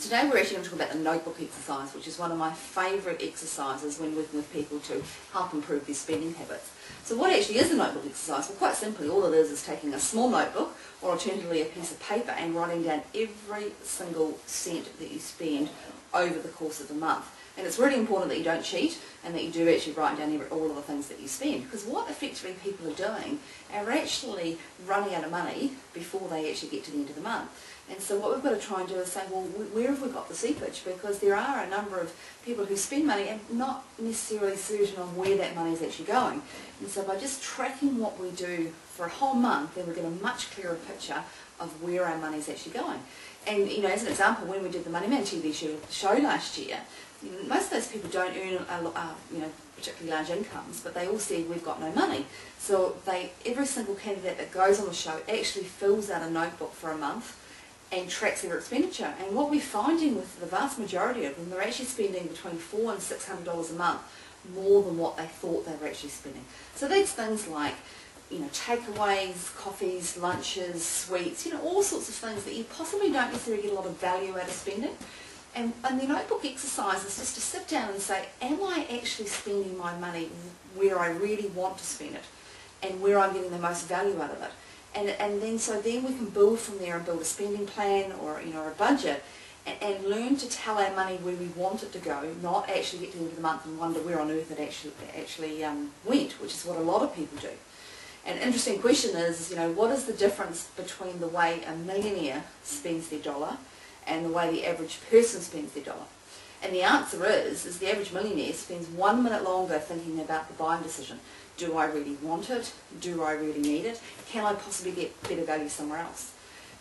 Today we're actually going to talk about the notebook exercise, which is one of my favourite exercises when working with people to help improve their spending habits. So what actually is a notebook exercise? Well, quite simply, all it is taking a small notebook, or alternatively a piece of paper, and writing down every single cent that you spend over the course of the month. And it's really important that you don't cheat and that you do actually write down all of the things that you spend, because what effectively people are doing are actually running out of money before they actually get to the end of the month. And so what we've got to try and do is say, well, where have we got the seepage? Because there are a number of people who spend money and not necessarily certain on where that money is actually going. And so by just tracking what we do for a whole month, then we get a much clearer picture of where our money is actually going. And as an example, when we did the Money Man TV show last year, most of those people don't earn particularly large incomes, but they all said we've got no money. So every single candidate that goes on the show actually fills out a notebook for a month and tracks their expenditure. And what we're finding with the vast majority of them, they're actually spending between $400 and $600 a month more than what they thought they were actually spending. So that's things like takeaways, coffees, lunches, sweets, all sorts of things that you possibly don't necessarily get a lot of value out of spending. And the notebook exercise is just to sit down and say, am I actually spending my money where I really want to spend it and where I'm getting the most value out of it? And then we can build from there and build a spending plan or a budget and learn to tell our money where we want it to go, not actually get to the end of the month and wonder where on earth it actually went, which is what a lot of people do. An interesting question is, what is the difference between the way a millionaire spends their dollar and the way the average person spends their dollar? And the answer is the average millionaire spends 1 minute longer thinking about the buying decision. Do I really want it? Do I really need it? Can I possibly get better value somewhere else?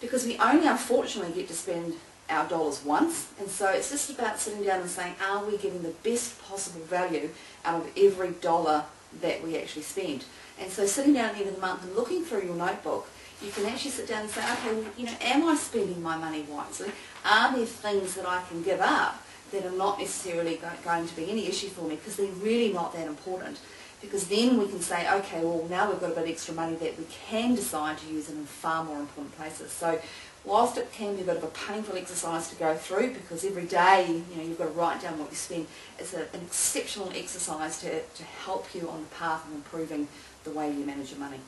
Because we only unfortunately get to spend our dollars once, and so it's just about sitting down and saying, are we getting the best possible value out of every dollar that we actually spend? And so sitting down at the end of the month and looking through your notebook, you can actually sit down and say, okay, well, am I spending my money wisely? Are there things that I can give up that are not necessarily going to be any issue for me because they're really not that important? Because then we can say, okay, well, now we've got a bit of extra money that we can decide to use it in far more important places. So whilst it can be a bit of a painful exercise to go through, because every day you've got to write down what you spend, it's an exceptional exercise to help you on the path of improving the way you manage your money.